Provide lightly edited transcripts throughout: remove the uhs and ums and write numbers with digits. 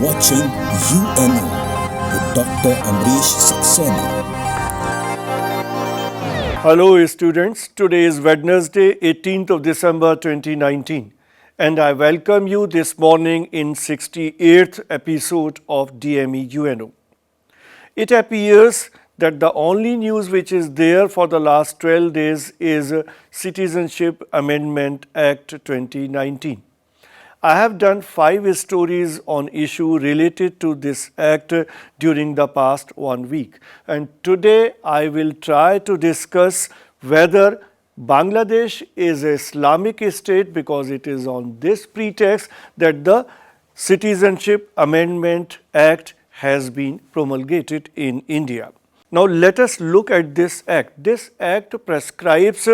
watching UNO with Dr. Ambrish Saxena. Hello students, today is Wednesday 18th of December 2019 and I welcome you this morning in 68th episode of DME UNO. It appears that the only news which is there for the last 12 days is Citizenship Amendment Act 2019. I have done 5 stories on issue related to this act during the past 1 week, and today I will try to discuss whether Bangladesh is an Islamic state because it is on this pretext that the Citizenship Amendment Act has been promulgated in India. Now let us look at this act. This act prescribes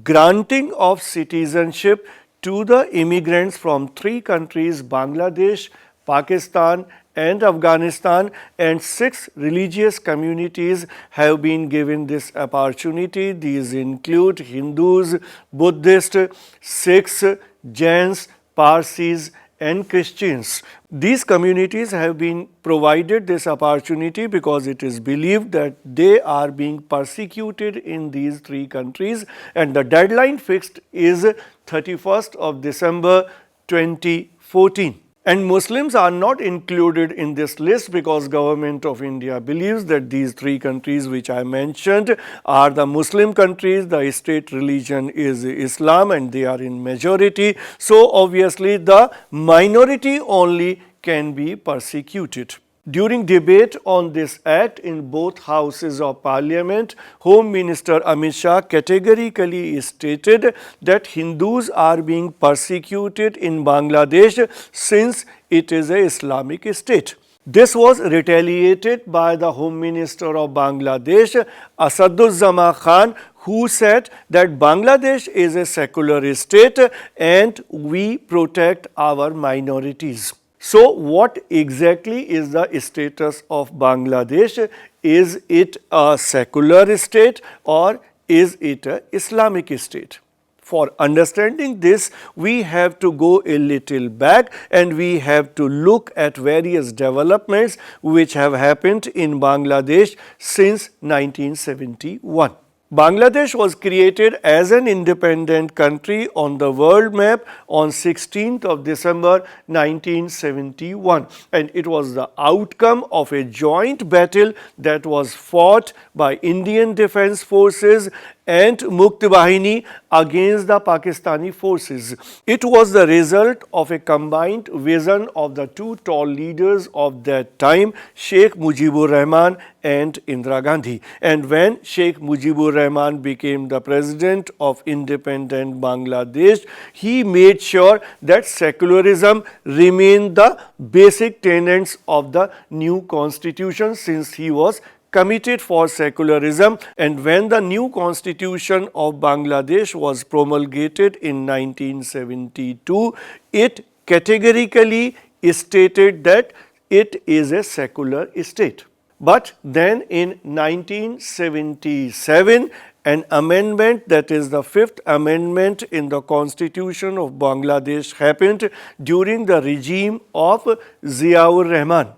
granting of citizenship to the immigrants from 3 countries, Bangladesh, Pakistan and Afghanistan, and 6 religious communities have been given this opportunity. These include Hindus, Buddhists, Sikhs, Jains, Parsis and Christians. These communities have been provided this opportunity because it is believed that they are being persecuted in these 3 countries, and the deadline fixed is 31st of December 2014. And Muslims are not included in this list because Government of India believes that these 3 countries which I mentioned are the Muslim countries, the state religion is Islam and they are in majority. So obviously the minority only can be persecuted. During debate on this act in both houses of parliament, Home Minister Ambrish Saxena categorically stated that Hindus are being persecuted in Bangladesh since it is an Islamic state. This was retaliated by the Home Minister of Bangladesh, Asaduzzaman Khan, who said that Bangladesh is a secular state and we protect our minorities. So what exactly is the status of Bangladesh? Is it a secular state or is it an Islamic state? For understanding this, we have to go a little back and we have to look at various developments which have happened in Bangladesh since 1971. Bangladesh was created as an independent country on the world map on 16th of December 1971, and it was the outcome of a joint battle that was fought by Indian Defence Forces and Mukti Bahini against the Pakistani forces. It was the result of a combined vision of the 2 tall leaders of that time, Sheikh Mujibur Rahman and Indira Gandhi. And when Sheikh Mujibur Rahman became the president of independent Bangladesh, he made sure that secularism remained the basic tenets of the new constitution since he was committed for secularism. And when the new constitution of Bangladesh was promulgated in 1972, it categorically stated that it is a secular state. But then in 1977, an amendment, that is the 5th amendment in the constitution of Bangladesh, happened during the regime of Ziaur Rahman.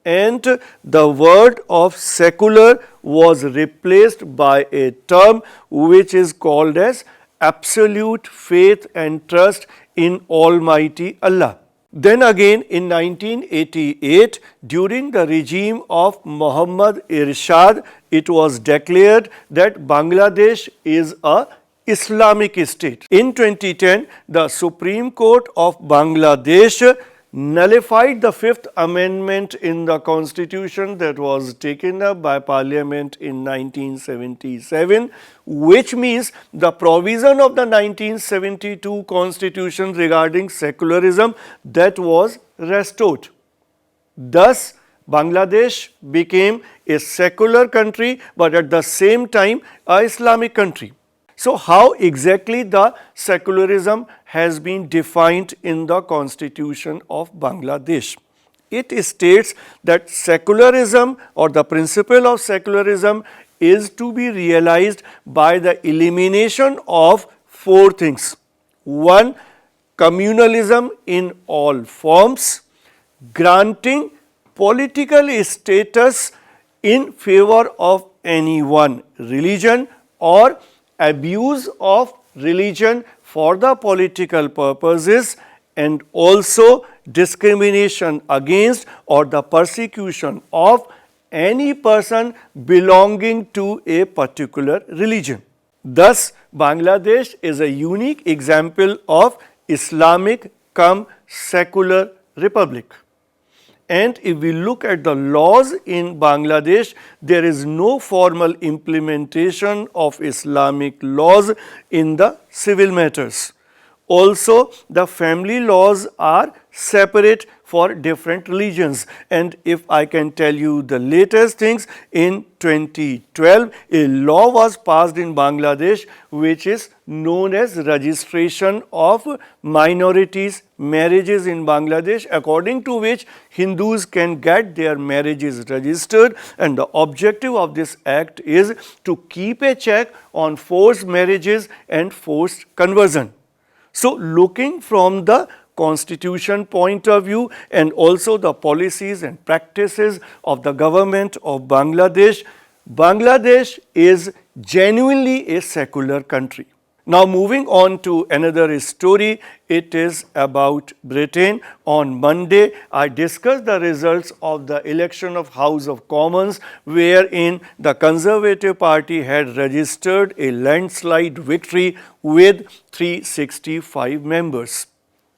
And the word of secular was replaced by a term which is called as absolute faith and trust in Almighty Allah. Then again in 1988, during the regime of Muhammad Irshad, it was declared that Bangladesh is a Islamic state. In 2010, the Supreme Court of Bangladesh nullified the 5th amendment in the constitution that was taken up by parliament in 1977, which means the provision of the 1972 constitution regarding secularism that was restored. Thus, Bangladesh became a secular country but at the same time a Islamic country. So how exactly the secularism has been defined in the constitution of Bangladesh? It states that secularism or the principle of secularism is to be realized by the elimination of 4 things. 1. Communalism in all forms. granting political status in favor of any one religion or abuse of religion for the political purposes, and also discrimination against or the persecution of any person belonging to a particular religion. Thus, Bangladesh is a unique example of Islamic cum secular republic. And if we look at the laws in Bangladesh, there is no formal implementation of Islamic laws in the civil matters. Also, the family laws are separate for different religions. And if I can tell you the latest things, in 2012, a law was passed in Bangladesh which is known as registration of minorities marriages in Bangladesh, according to which Hindus can get their marriages registered, and the objective of this act is to keep a check on forced marriages and forced conversion. So, looking from the constitution point of view and also the policies and practices of the government of Bangladesh, Bangladesh is genuinely a secular country. Now, moving on to another story, it is about Britain. On Monday, I discussed the results of the election of House of Commons, wherein the Conservative Party had registered a landslide victory with 365 members.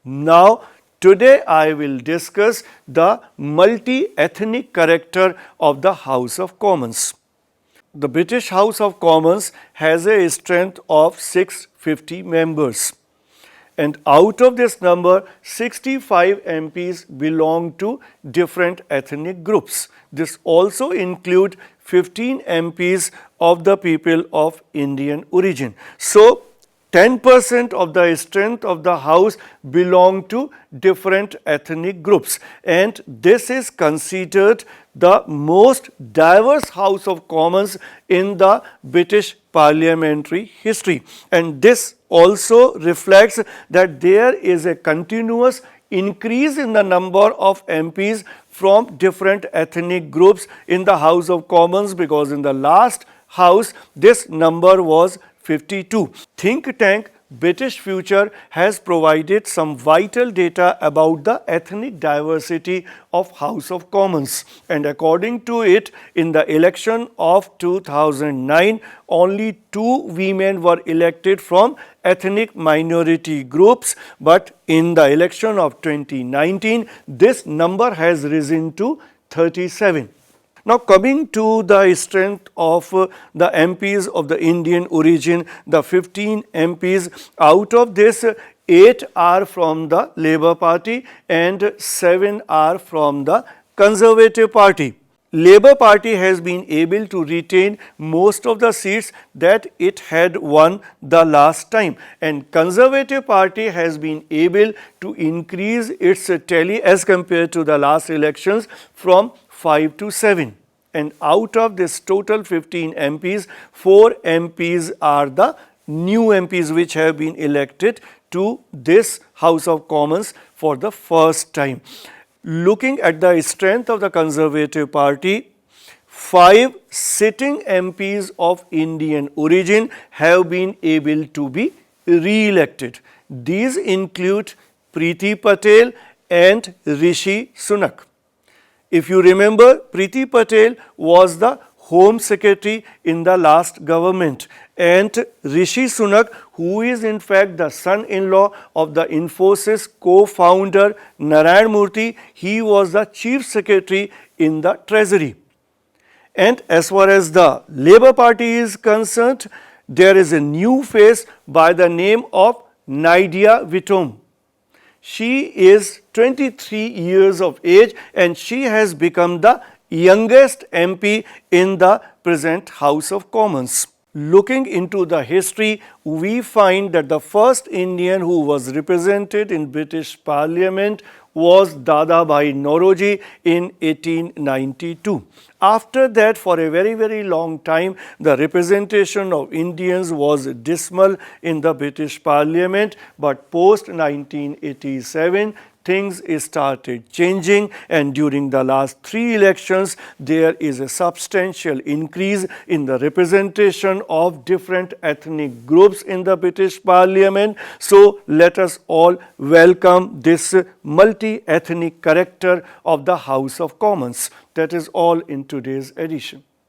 Now, today I will discuss the multi-ethnic character of the House of Commons. The British House of Commons has a strength of 650 members, and out of this number 65 MPs belong to different ethnic groups. This also includes 15 MPs of the people of Indian origin. So, 10% of the strength of the house belong to different ethnic groups, and this is considered the most diverse House of Commons in the British parliamentary history. And this also reflects that there is a continuous increase in the number of MPs from different ethnic groups in the House of Commons, because in the last house this number was 52. Think tank British Future has provided some vital data about the ethnic diversity of House of Commons, and according to it, in the election of 2009, only 2 women were elected from ethnic minority groups, but in the election of 2019, this number has risen to 37. Now, coming to the strength of the MPs of the Indian origin, the 15 MPs, out of this 8 are from the Labour Party and 7 are from the Conservative Party. Labour Party has been able to retain most of the seats that it had won the last time, and Conservative Party has been able to increase its tally as compared to the last elections from 5 to 7. And out of this total 15 MPs, 4 MPs are the new MPs which have been elected to this House of Commons for the first time. Looking at the strength of the Conservative Party, 5 sitting MPs of Indian origin have been able to be re-elected. These include Priti Patel and Rishi Sunak. If you remember, Priti Patel was the Home Secretary in the last government, and Rishi Sunak, who is in fact the son-in-law of the Infosys co-founder Narayan Murthy, he was the Chief Secretary in the Treasury. And as far as the Labour Party is concerned, there is a new face by the name of Nydia Whittom. She is 23 years of age and she has become the youngest MP in the present House of Commons. Looking into the history, we find that the first Indian who was represented in British Parliament was Dadabhai Naoroji in 1892. After that, for a very long time, the representation of Indians was dismal in the British Parliament, but post 1987, things started changing, and during the last 3 elections there is a substantial increase in the representation of different ethnic groups in the British Parliament. So let us all welcome this multi-ethnic character of the House of Commons. That is all in today's edition.